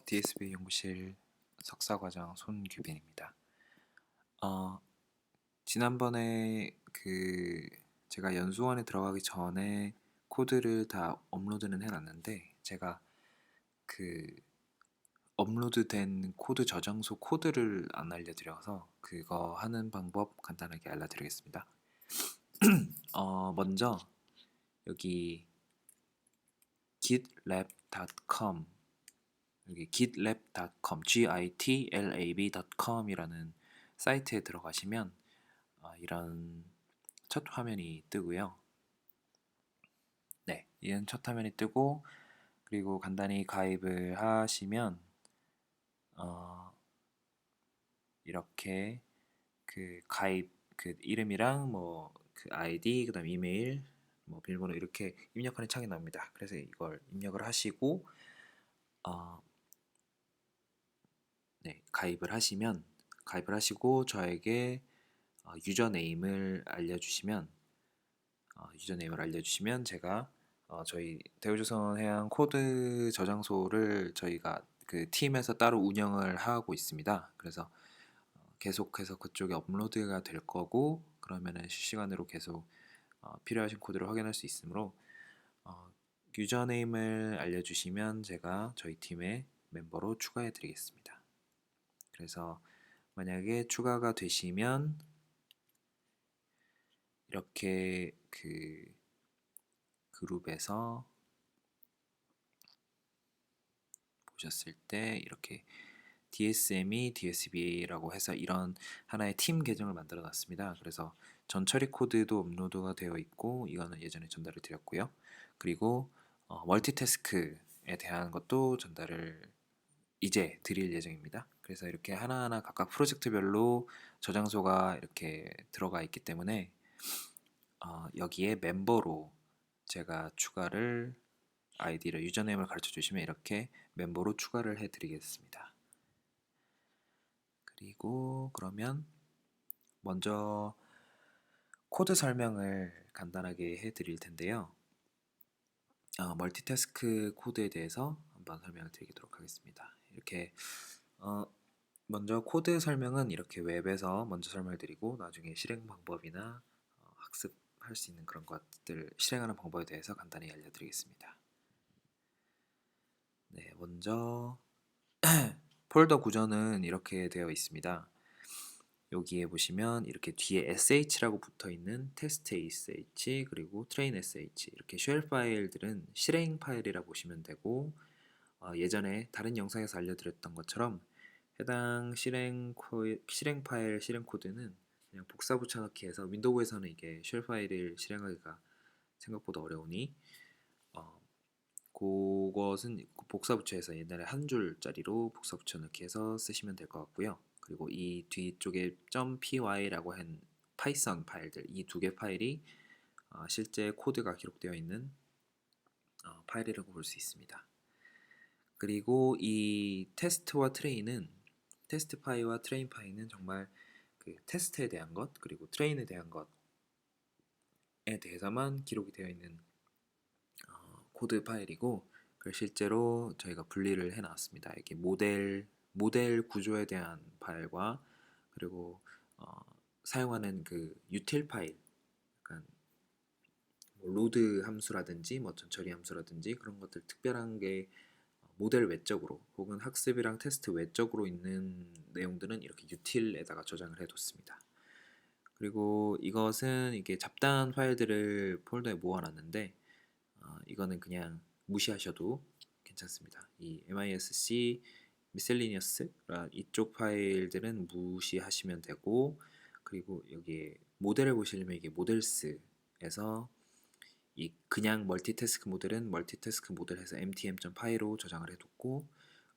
DSB 연구실 석사과정 손규빈입니다. 지난번에 제가 연수원에 들어가기 전에 코드를 다 업로드는 해놨는데 제가 그 업로드된 코드 저장소 코드를 안 알려드려서 그거 하는 방법 간단하게 알려드리겠습니다. 먼저 여기 gitlab.com 여기 gitlab.com gitlab.com이라는 사이트에 들어가시면 이런 첫 화면이 뜨고요. 네, 이런 첫 화면이 뜨고 그리고 간단히 가입을 하시면 이렇게 그 가입 그 이름이랑 뭐 그 아이디 그다음 이메일 뭐 비밀번호 이렇게 입력하는 창이 나옵니다. 그래서 이걸 입력을 하시고 네, 가입을 하시고 저에게 유저네임을 알려주시면 제가 저희 대우조선해양 코드 저장소를 저희가 그 팀에서 따로 운영을 하고 있습니다. 그래서 계속해서 그쪽에 업로드가 될 거고 그러면은 실시간으로 계속 필요하신 코드를 확인할 수 있으므로 유저네임을 알려주시면 제가 저희 팀의 멤버로 추가해 드리겠습니다. 그래서 만약에 추가가 되시면 이렇게 그 그룹에서 보셨을 때 이렇게 DSME, DSBA라고 해서 이런 하나의 팀 계정을 만들어 놨습니다. 그래서 전처리 코드도 업로드가 되어 있고 이거는 예전에 전달을 드렸고요. 그리고 멀티태스크에 대한 것도 전달을 이제 드릴 예정입니다. 그래서 이렇게 하나하나 각각 프로젝트별로 저장소가 이렇게 들어가 있기 때문에 여기에 멤버로 제가 추가를 아이디를 유저네임을 가르쳐 주시면 이렇게 멤버로 추가를 해 드리겠습니다. 그리고 그러면 먼저 코드 설명을 간단하게 해 드릴 텐데요. 멀티태스크 코드에 대해서 한번 설명을 드리도록 하겠습니다. 이렇게 먼저 코드 설명은 이렇게 웹에서 먼저 설명을 드리고 나중에 실행 방법이나 학습할 수 있는 그런 것들 실행하는 방법에 대해서 간단히 알려드리겠습니다. 네, 먼저 폴더 구조는 이렇게 되어 있습니다. 여기에 보시면 이렇게 뒤에 sh라고 붙어 있는 test sh 그리고 train sh 이렇게 쉘 파일들은 실행 파일이라 보시면 되고 예전에 다른 영상에서 알려드렸던 것처럼 해당 실행 파일 실행 코드는 그냥 복사 붙여넣기 해서 윈도우에서는 이게 쉘 파일을 실행하기가 생각보다 어려우니 그것은 복사 붙여해서 옛날에 한 줄짜리로 복사 붙여넣기 해서 쓰시면 될 것 같고요. 그리고 이 뒤쪽에 .py라고 한 파이썬 파일들 이 두 개 파일이 실제 코드가 기록되어 있는 파일이라고 볼 수 있습니다. 그리고 이 테스트와 트레인은 테스트 파이와 트레인 파이는 정말 그 테스트에 대한 것 그리고 트레인에 대한 것에 대해서만 기록이 되어 있는 코드 파일이고 그걸 실제로 저희가 분리를 해 놨습니다. 이게 모델 구조에 대한 파일과 그리고 사용하는 그 유틸 파일 약간 뭐 로드 함수라든지 뭐 전처리 함수라든지 그런 것들 특별한 게 모델 외적으로 혹은 학습이랑 테스트 외적으로 있는 내용들은 이렇게 유틸에다가 저장을 해뒀습니다. 그리고 이것은 이게 잡다한 파일들을 폴더에 모아놨는데 이거는 그냥 무시하셔도 괜찮습니다. 이 misc miscellaneous 이쪽 파일들은 무시하시면 되고 그리고 여기에 모델을 보시려면 이게 모델스에서 이 그냥 멀티태스크 모델은 멀티태스크 모델에서 mtm.py로 저장을 해뒀고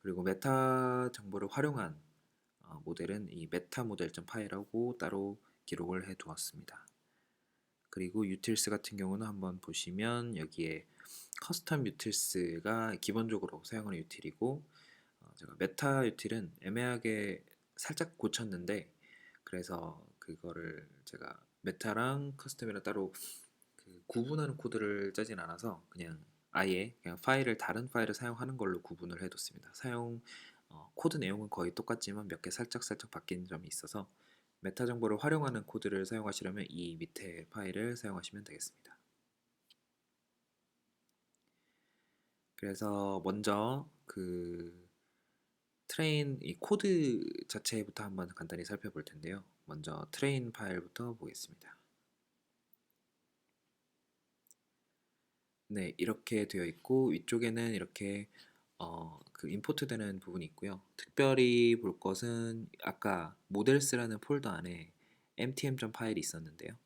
그리고 메타 정보를 활용한 모델은 이 메타 모델.py라고 따로 기록을 해두었습니다. 그리고 유틸스 같은 경우는 한번 보시면 여기에 커스텀 유틸스가 기본적으로 사용하는 유틸이고 제가 메타 유틸은 애매하게 살짝 고쳤는데 그래서 그거를 제가 메타랑 커스텀이랑 따로 그 구분하는 코드를 짜진 않아서 그냥 아예 그냥 파일을 다른 파일을 사용하는 걸로 구분을 해뒀습니다. 코드 내용은 거의 똑같지만 몇 개 살짝 바뀐 점이 있어서 메타 정보를 활용하는 코드를 사용하시려면 이 밑에 파일을 사용하시면 되겠습니다. 그래서 먼저 트레인 이 코드 자체부터 한번 간단히 살펴볼 텐데요. 먼저 트레인 파일부터 보겠습니다. 네, 이렇게 되어 있고 위쪽에는 이렇게 임포트 되는 부분이 있고요. 특별히 볼 것은 아까 모델스라는 폴더 안에 mtm 파일이 있었는데요.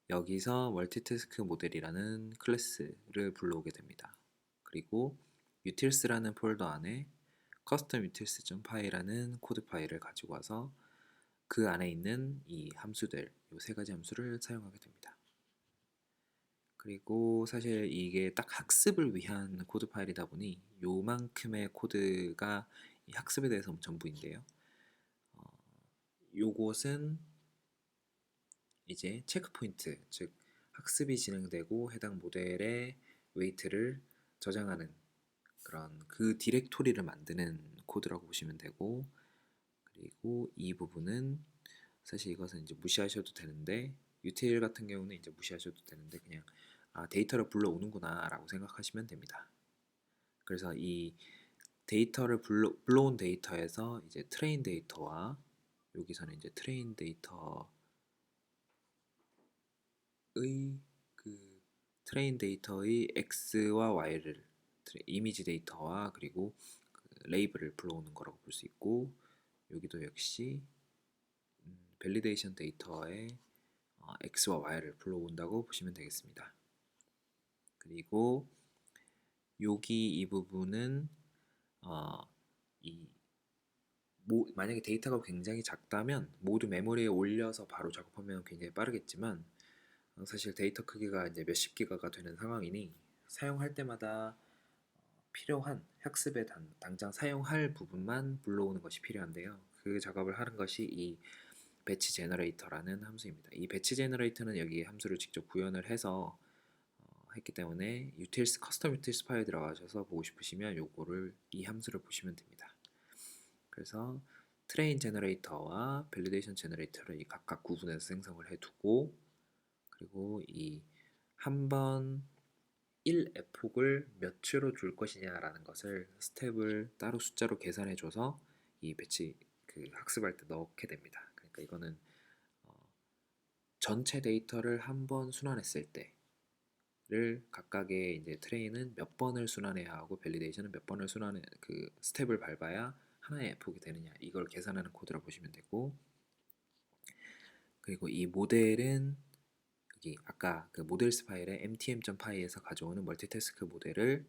여기서 멀티태스크 모델이라는 클래스를 불러오게 됩니다. 그리고 utils라는 폴더 안에 custom utils 파일이라는 코드 파일을 가지고 와서 그 안에 있는 이 함수들, 이 세 가지 함수를 사용하게 됩니다. 그리고 사실 이게 딱 학습을 위한 코드 파일이다 보니 요만큼의 코드가 이 학습에 대해서 전부인데요. 요것은 이제 체크포인트, 즉 학습이 진행되고 해당 모델의 웨이트를 저장하는 그런 그 디렉토리를 만드는 코드라고 보시면 되고, 그리고 이 부분은 사실 이것은 이제 무시하셔도 되는데 util 같은 경우는 이제 무시하셔도 되는데 그냥 데이터를 불러오는구나 라고 생각하시면 됩니다. 그래서 이 데이터를 불러온 데이터에서 이제 트레인 데이터와 여기서는 이제 트레인 데이터의 트레인 데이터의 x와 y를 이미지 데이터와 그리고 레이블을 불러오는 거라고 볼 수 있고, 여기도 역시 밸리데이션 데이터의 x와 y를 불러온다고 보시면 되겠습니다. 그리고 여기 이 부분은 만약에 데이터가 굉장히 작다면 모두 메모리에 올려서 바로 작업하면 굉장히 빠르겠지만 사실 데이터 크기가 이제 몇십 기가가 되는 상황이니 사용할 때마다 필요한 학습에 당장 사용할 부분만 불러오는 것이 필요한데요. 그 작업을 하는 것이 이 배치 제너레이터라는 함수입니다. 이 배치 제너레이터는 여기 함수를 직접 구현을 해서 했기 때문에 utils 커스텀 utils 파일 들어가셔서 보고 싶으시면 이 함수를 보시면 됩니다. 그래서 트레인 제너레이터와 밸리데이션 제너레이터를 각각 구분해서 생성을 해두고, 그리고 이 한번 1 에폭을 몇 초로 줄 것이냐라는 것을 스텝을 따로 숫자로 계산해 줘서 이 배치 학습할 때 넣게 됩니다. 그러니까 이거는 전체 데이터를 한 번 순환했을 때를 각각의 이제 트레인은 몇 번을 순환해야 하고 밸리데이션은 몇 번을 순환해 스텝을 밟아야 하나의 에폭이 되느냐, 이걸 계산하는 코드라고 보시면 되고, 그리고 이 모델은 여기 아까 그 모델스 파일의 mtm.py에서 가져오는 멀티태스크 모델을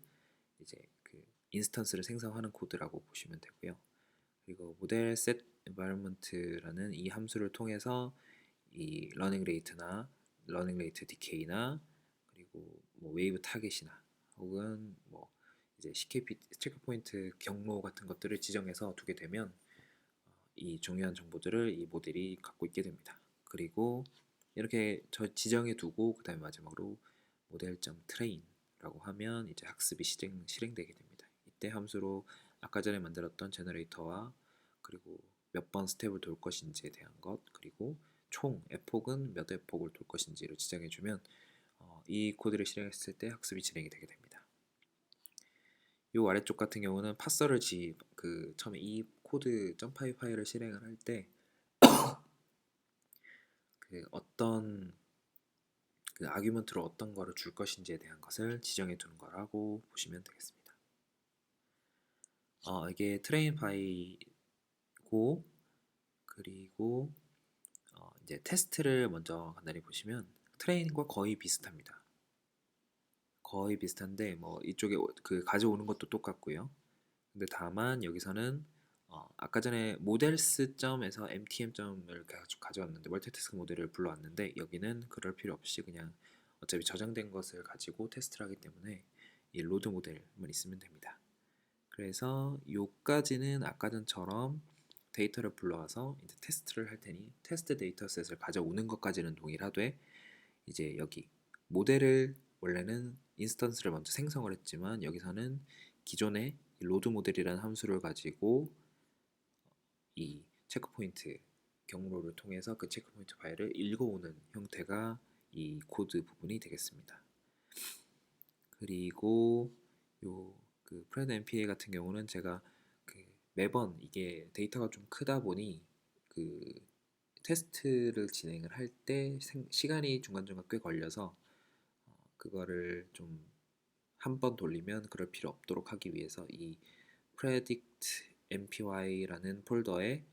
이제 인스턴스를 생성하는 코드라고 보시면 되고요. 그리고 모델 set environment라는 이 함수를 통해서 이 러닝 레이트나 러닝 레이트 디케이나 그리고 뭐 웨이브 타겟이나 혹은 뭐 이제 CKP 체크 포인트 경로 같은 것들을 지정해서 두게 되면 이 중요한 정보들을 이 모델이 갖고 있게 됩니다. 그리고 이렇게 지정해 두고 그 다음에 마지막으로 모델.train라고 하면 이제 학습이 실행되게 됩니다. 이때 함수로 아까 전에 만들었던 제너레이터와 그리고 몇 번 스텝을 돌 것인지에 대한 것, 그리고 총 에폭은 몇 에폭을 돌 것인지를 지정해 주면 이 코드를 실행했을 때 학습이 진행이 되게 됩니다. 이 아래쪽 같은 경우는 파서를 처음에 이 코드 점파이 파일을 실행을 할 때 어떤 아규먼트로 어떤 거를 줄 것인지에 대한 것을 지정해 두는 거라고 보시면 되겠습니다. 이게 트레인 파이고, 그리고 이제 테스트를 먼저 간단히 보시면 트레인과 거의 비슷합니다. 거의 비슷한데 뭐 이쪽에 가져오는 것도 똑같고요. 근데 다만 여기서는 아까 전에 모델스.에서 mtm.을 가져왔는데 멀티태스크 모델을 불러왔는데 여기는 그럴 필요 없이 그냥 어차피 저장된 것을 가지고 테스트를 하기 때문에 이 로드 모델만 있으면 됩니다. 그래서 요까지는 아까 전처럼 데이터를 불러와서 이제 테스트를 할 테니 테스트 데이터셋을 가져오는 것까지는 동일하되 이제 여기 모델을 원래는 인스턴스를 먼저 생성을 했지만 여기서는 기존의 로드 모델이라는 함수를 가지고 이 체크포인트 경로를 통해서 그 체크포인트 파일을 읽어오는 형태가 이 코드 부분이 되겠습니다. 그리고 요 그 프레드 MPA 같은 경우는 제가 그 매번 이게 데이터가 좀 크다 보니 그 테스트를 진행을 할 때 시간이 중간중간 꽤 걸려서 그거를 좀 한 번 돌리면 그럴 필요 없도록 하기 위해서 이 predict mpy라는 폴더에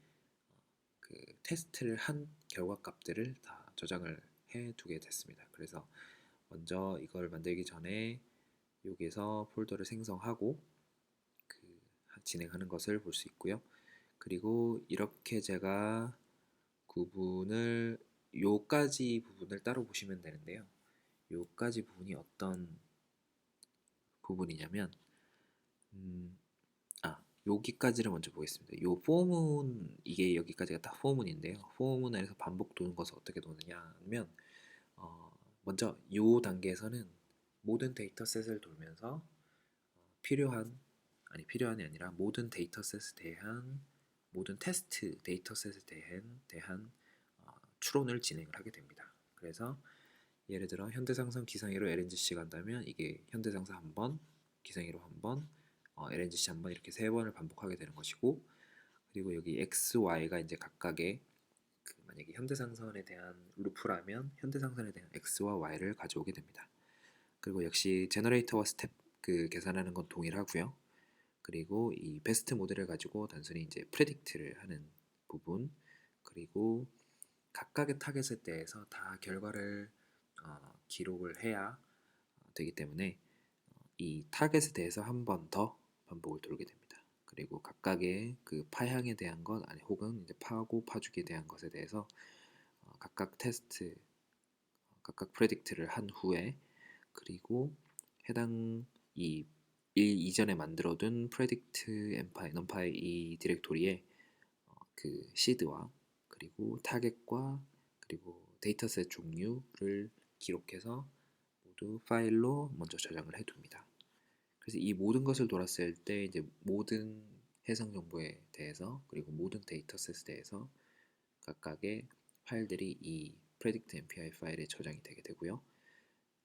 그 테스트를 한 결과 값들을 다 저장을 해 두게 됐습니다. 그래서 먼저 이걸 만들기 전에 여기에서 폴더를 생성하고 그 진행하는 것을 볼 수 있고요. 그리고 이렇게 제가 구분을 요까지 부분을 따로 보시면 되는데요. 요까지 부분이 어떤 부분이냐면 여기까지를 먼저 보겠습니다. 요 포문 이게 여기까지가 다 포문인데요. 포문 안에서 반복 도는 것을 어떻게 도느냐 하면 먼저 요 단계에서는 모든 데이터셋을 돌면서 필요한이 아니라 모든 데이터셋에 대한 모든 테스트 데이터셋에 대한 추론을 진행을 하게 됩니다. 그래서 예를 들어 현대상선 기상위로 LNGC 간다면 이게 현대상선 한 번, 기상위로 한 번, LNGC 한 번 이렇게 세 번을 반복하게 되는 것이고 그리고 여기 X, Y가 이제 각각의 만약에 현대상선에 대한 루프라면 현대상선에 대한 X와 Y를 가져오게 됩니다. 그리고 역시 제너레이터와 스텝 계산하는 건 동일하고요. 그리고 이 베스트 모델을 가지고 단순히 이제 프레딕트를 하는 부분 그리고 각각의 타겟에 대해서 다 결과를 기록을 해야 되기 때문에 이 타겟에 대해서 한 번 더 반복을 돌게 됩니다. 그리고 각각의 그 파향에 대한 것 아니 혹은 이제 파고 파죽에 대한 것에 대해서 각각 각각 프레딕트를 한 후에 그리고 해당 이 이전에 만들어둔 프레딕트 엠파이 넘파이 이 디렉토리에 그 시드와 그리고 타겟과 그리고 데이터셋 종류를 기록해서 모두 파일로 먼저 저장을 해둡니다. 그래서 이 모든 것을 돌았을 때 이제 모든 해상 정보에 대해서 그리고 모든 데이터셋에 대해서 각각의 파일들이 이 predict MPI 파일에 저장이 되게 되고요.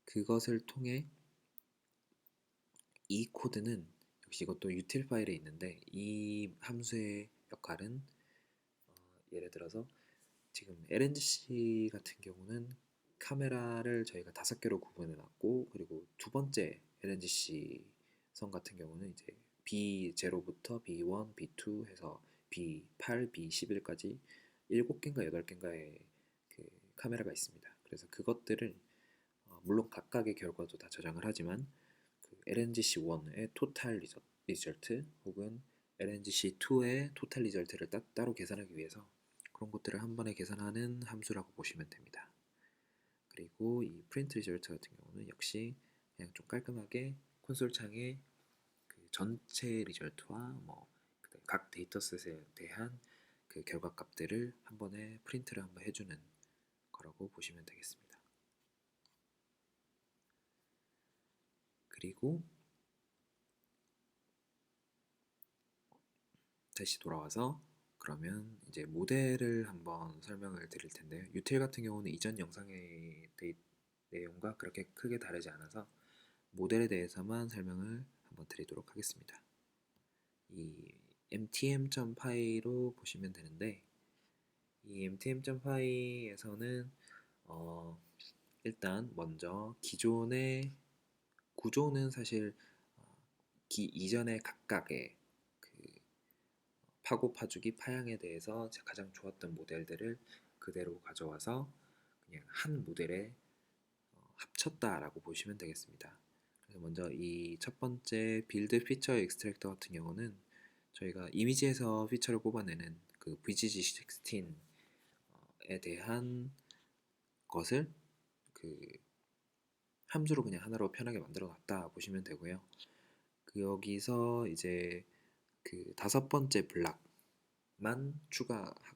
그것을 통해 이 코드는 역시 이것도 util 파일에 있는데 이 함수의 역할은 예를 들어서 지금 LNGC 같은 경우는 카메라를 저희가 5개로 구분해 놨고 그리고 두 번째 LNGC 선 같은 경우는 이제 B0부터 B1, B2 해서 B8, B11까지 7개인가 8개인가의 그 카메라가 있습니다. 그래서 그것들을 물론 각각의 결과도 다 저장을 하지만 그 LNGC1의 토탈 리절트 혹은 LNGC2의 토탈 리절트를 따로 계산하기 위해서 그런 것들을 한 번에 계산하는 함수라고 보시면 됩니다. 그리고 이 프린트 리절트 같은 경우는 역시 그냥 좀 깔끔하게 콘솔 창에 그 전체 리절트와 각 데이터셋에 대한 그 결과 값들을 한 번에 프린트를 한번 해주는 거라고 보시면 되겠습니다. 그리고 다시 돌아와서 그러면 이제 모델을 한번 설명을 드릴 텐데요. 유틸 같은 경우는 이전 영상의 내용과 그렇게 크게 다르지 않아서 모델에 대해서만 설명을 한번 드리도록 하겠습니다. 이 mtm.py로 보시면 되는데 이 mtm.py에서는 일단 먼저 기존의 구조는 사실 이전의 각각의 그 파고 파주기 파양에 대해서 가장 좋았던 모델들을 그대로 가져와서 그냥 한 모델에 합쳤다라고 보시면 되겠습니다. 그래서 먼저 이 첫 번째 빌드 피처 익스트랙터 같은 경우는 저희가 이미지에서 피처를 뽑아내는 그 VGG16에 대한 것을 그 함수로 그냥 하나로 편하게 만들어 놨다 보시면 되고요. 여기서 이제 그 5번째 블락만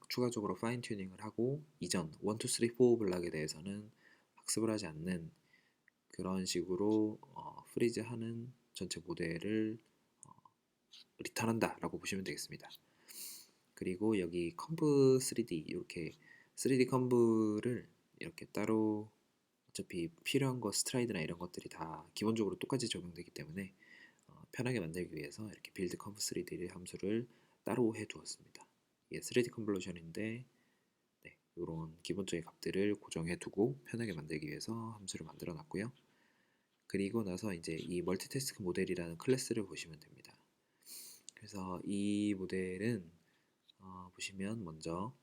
추가적으로 파인 튜닝을 하고 이전 1, 2, 3, 4 블락에 대해서는 학습을 하지 않는 그 그런 식으로 프리즈하는 전체 모델을 어, 리턴한다라고 보시면 되겠습니다. 그리고 여기 컨브 3D 이렇게 3D 컨브를 이렇게 따로 어차피 필요한 거 스트라이드나 이런 것들이 다 기본적으로 똑같이 적용되기 때문에 편하게 만들기 위해서 이렇게 빌드 컨브 3D 함수를 따로 해두었습니다. 이게 3D 컨볼루션인데 네, 이런 기본적인 값들을 고정해두고 편하게 만들기 위해서 함수를 만들어 놨고요. 그리고 나서 이제 이 멀티태스크 모델이라는 클래스를 보시면 됩니다. 그래서 이 모델은 보시면 먼저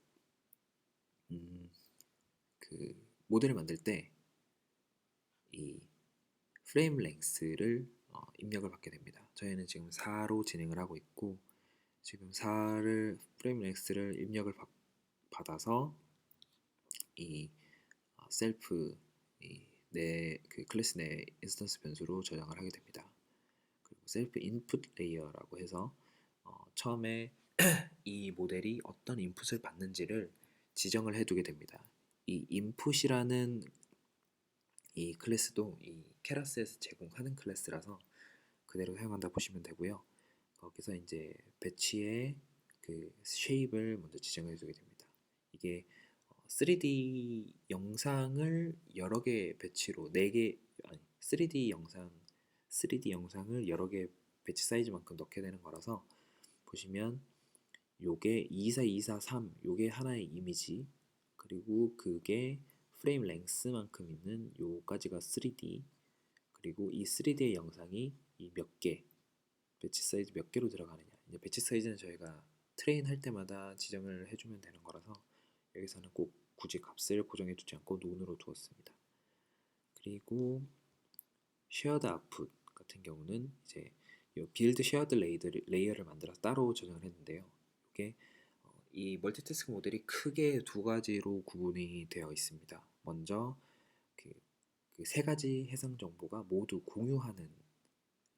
그 모델을 만들 때 이 프레임 랭스를 입력을 받게 됩니다. 저희는 지금 4로 진행을 하고 있고 지금 4를 프레임 랭스를 입력을 받아서 이 셀프 그 클래스 내 인스턴스 변수로 저장을 하게 됩니다. 그리고 셀프 인풋 레이어라고 해서 처음에 이 모델이 어떤 인풋을 받는지를 지정을 해두게 됩니다. 이 인풋이라는 이 클래스도 이 케라스에서 제공하는 클래스라서 그대로 사용한다 보시면 되고요. 거기서 이제 배치의 그 쉐입을 먼저 지정해 두게 됩니다. 이게 3D 영상을 여러 개 배치로 4개 아니 3D 영상을 여러 개 배치 사이즈만큼 넣게 되는 거라서 보시면 요게 24243 요게 하나의 이미지 그리고 그게 프레임 랭스만큼 있는 요까지가 3D 그리고 이 3D의 영상이 이 몇 개 배치 사이즈 몇 개로 들어가느냐 이제 배치 사이즈는 저희가 트레인 할 때마다 지정을 해주면 되는 거라서 여기서는 꼭 굳이 값을 고정해 두지 않고 논으로 두었습니다. 그리고 쉐어드 아웃풋 같은 경우는 이제 이 빌드 쉐어드 레이어를 만들어서 따로 저장을 했는데요. 이게 이 멀티태스크 모델이 크게 두 가지로 구분이 되어 있습니다. 먼저 그 세 가지 해상 정보가 모두 공유하는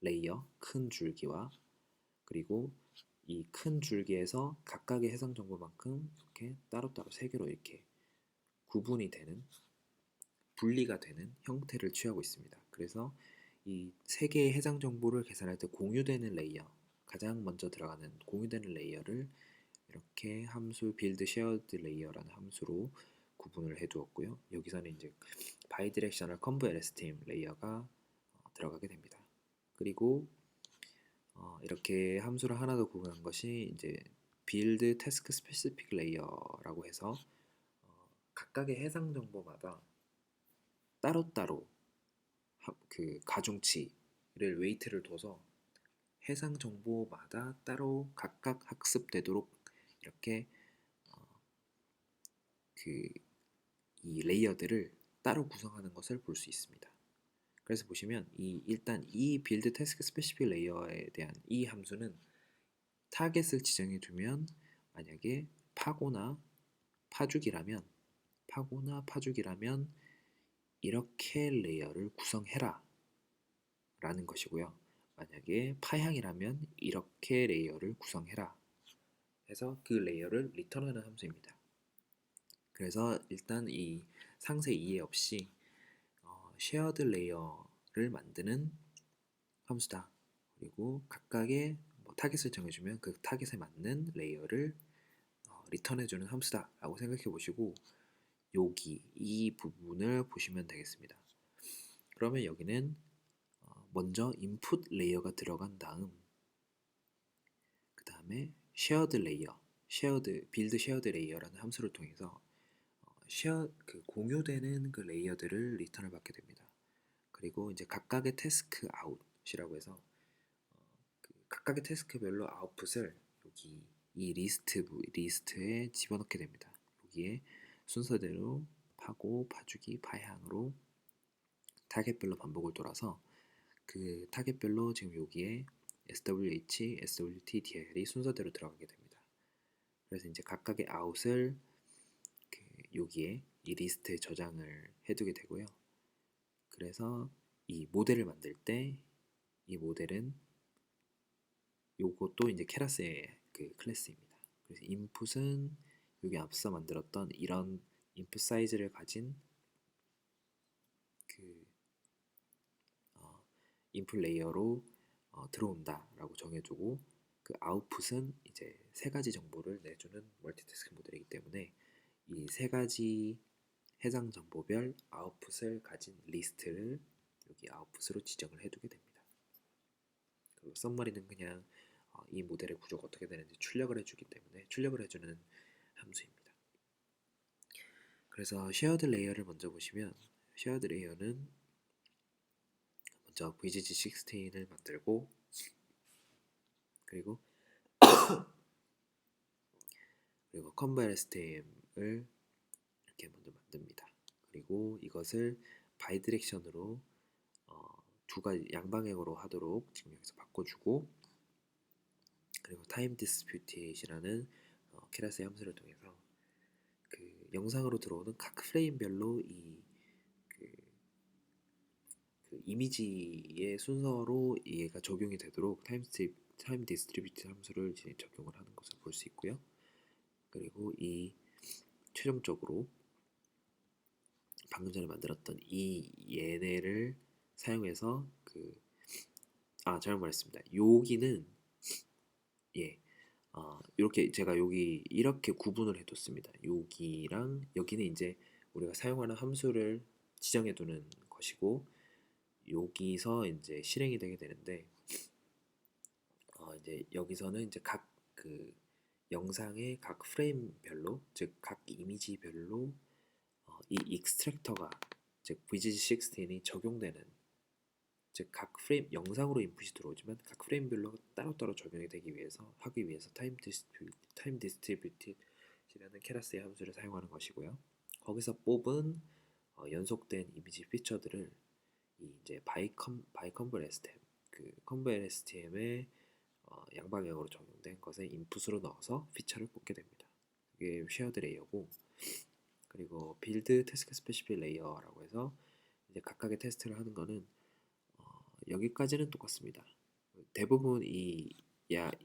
레이어 큰 줄기와 그리고 이 큰 줄기에서 각각의 해상 정보만큼 이렇게 따로따로 세 개로 이렇게 구분이 되는 분리가 되는 형태를 취하고 있습니다. 그래서 이 세 개의 해상 정보를 계산할 때 공유되는 레이어 가장 먼저 들어가는 공유되는 레이어를 이렇게 함수 build shared layer라는 함수로 구분을 해 두었고요. 여기서는 이제 bidirectional conv lstim 레이어가 들어가게 됩니다. 그리고 이렇게 함수를 하나 더 구분한 것이 이제 build task specific layer라고 해서 각각의 해상 정보마다 따로따로 그 가중치를 웨이트를 둬서 해상 정보마다 따로 각각 학습되도록 이렇게 그 이 레이어들을 따로 구성하는 것을 볼 수 있습니다. 그래서 보시면 일단 이 빌드 태스크 스페시픽 레이어에 대한 이 함수는 타겟을 지정해 두면 만약에 파고나 파죽이라면 이렇게 레이어를 구성해라 라는 것이고요. 만약에 파향이라면 이렇게 레이어를 구성해라 해서 그 레이어를 리턴하는 함수입니다. 그래서 일단 이 상세 이해 없이 쉐어드 레이어를 만드는 함수다. 그리고 각각의 타겟을 정해주면 그 타겟에 맞는 레이어를 리턴해주는 함수다 라고 생각해 보시고 여기 이 부분을 보시면 되겠습니다. 그러면 여기는 먼저 인풋 레이어가 들어간 다음 그 다음에 쉐어드 레이어 빌드 쉐어드 레이어라는 함수를 통해서 그 공유되는 그 레이어들을 리턴을 받게 됩니다. 그리고 이제 각각의 태스크 아웃이라고 해서 그 각각의 태스크별로 아웃풋을 여기 이 리스트에 집어넣게 됩니다. 여기에 순서대로 파고, 파주기, 파향으로 타겟별로 반복을 돌아서 그 타겟별로 지금 여기에 SWH, SWT, DL이 순서대로 들어가게 됩니다. 그래서 이제 각각의 아웃을 여기에 이 리스트에 저장을 해두게 되고요. 그래서 이 모델을 만들 때 이 모델은 요것도 이제 케라스의 그 클래스입니다. 그래서 인풋은 여기 앞서 만들었던 이런 인풋 사이즈를 가진 그 인풋 레이어로 들어온다라고 정해두고 그 아웃풋은 이제 세 가지 정보를 내주는 멀티태스킹 모델이기 때문에 이 세 가지 해당 정보별 아웃풋을 가진 리스트를 여기 아웃풋으로 지정을 해두게 됩니다. 그리고 썸머리는 그냥 이 모델의 구조가 어떻게 되는지 출력을 해주기 때문에 출력을 해주는 함수입니다. 그래서 쉐어드 레이어를 먼저 보시면 쉐어드 레이어는 먼저 VGG16을 만들고 그리고 컨버 STM을 이렇게 먼저 만듭니다. 그리고 이것을 바이디렉션으로 두 가지 양방향으로 하도록 지금 여기서 바꿔주고 그리고 타임 디스퓨티이라는 케라스 함수를 통해서 그 영상으로 들어오는 각 프레임별로 그 이미지의 순서로 얘가 적용이 되도록 타임 디스트리뷰트 함수를 이제 적용을 하는 것을 볼 수 있고요. 그리고 이 최종적으로 방금 전에 만들었던 이 얘네를 사용해서 잘못 말했습니다. 여기는 이렇게 제가 여기 이렇게 구분을 해뒀습니다. 여기랑 여기는 이제 우리가 사용하는 함수를 지정해두는 것이고 여기서 이제 실행이 되게 되는데 이제 여기서는 이제 각 그 영상의 각 프레임별로 즉 각 이미지별로 이 익스트랙터가 즉 VGG16이 적용되는 즉 각 프레임 영상으로 인풋이 들어오지만 각 프레임별로 따로따로 적용이 되기 위해서 타임 디스트리뷰티라는 케라스의 함수를 사용하는 것이고요. 거기서 뽑은 연속된 이미지 피처들을 이제 바이컨버 STM 그 컨버 STM의 양방향으로 적용된 것에 인풋으로 넣어서 피처를 뽑게 됩니다. 이게 쉐어드 레이어고 그리고 빌드 태스크 스페시픽 레이어라고 해서 이제 각각의 테스트를 하는 거는 여기까지는 똑같습니다. 대부분 이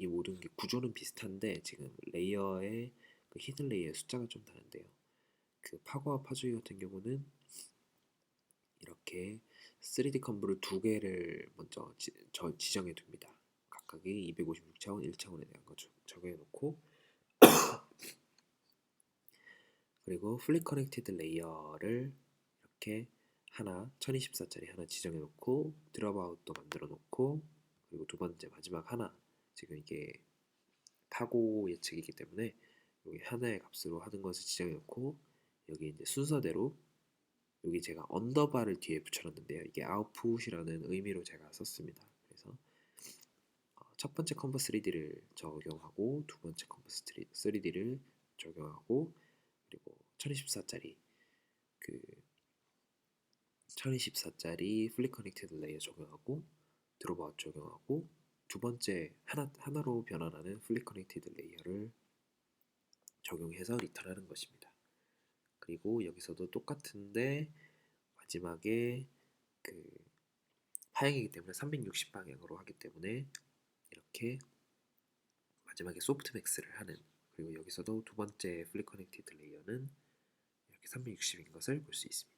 모든 게 구조는 비슷한데 지금 레이어의 그 히든 레이어의 숫자가 좀 다른데요. 그 파고와 파주기 같은 경우는 이렇게 3D 컴브를 두 개를 먼저 지정해 둡니다. 각각이 256차원, 1차원에 대한 거 적용해 놓고 그리고 플리 커넥티드 레이어를 이렇게 하나 1024짜리 하나 지정해 놓고 드롭아웃도 만들어 놓고 그리고 두 번째 마지막 하나 지금 이게 파고 예측이기 때문에 여기 하나의 값으로 하는 것을 지정해 놓고 여기 이제 순서대로 여기 제가 언더바를 뒤에 붙여놨는데요. 이게 아웃풋이라는 의미로 제가 썼습니다. 그래서 첫 번째 컨버 3D를 적용하고 두 번째 컨버 3D를 적용하고 그리고 1024짜리 1024짜리 플리 커넥티드 레이어 적용하고 드롭아웃 적용하고 두 번째 하나로 변환하는 플리 커넥티드 레이어를 적용해서 리턴하는 것입니다. 그리고 여기서도 똑같은데 마지막에 파형이기 때문에 360방향으로 하기 때문에 이렇게 마지막에 소프트맥스를 하는 그리고 여기서도 두 번째 플리 커넥티드 레이어는 이렇게 360인 것을 볼 수 있습니다.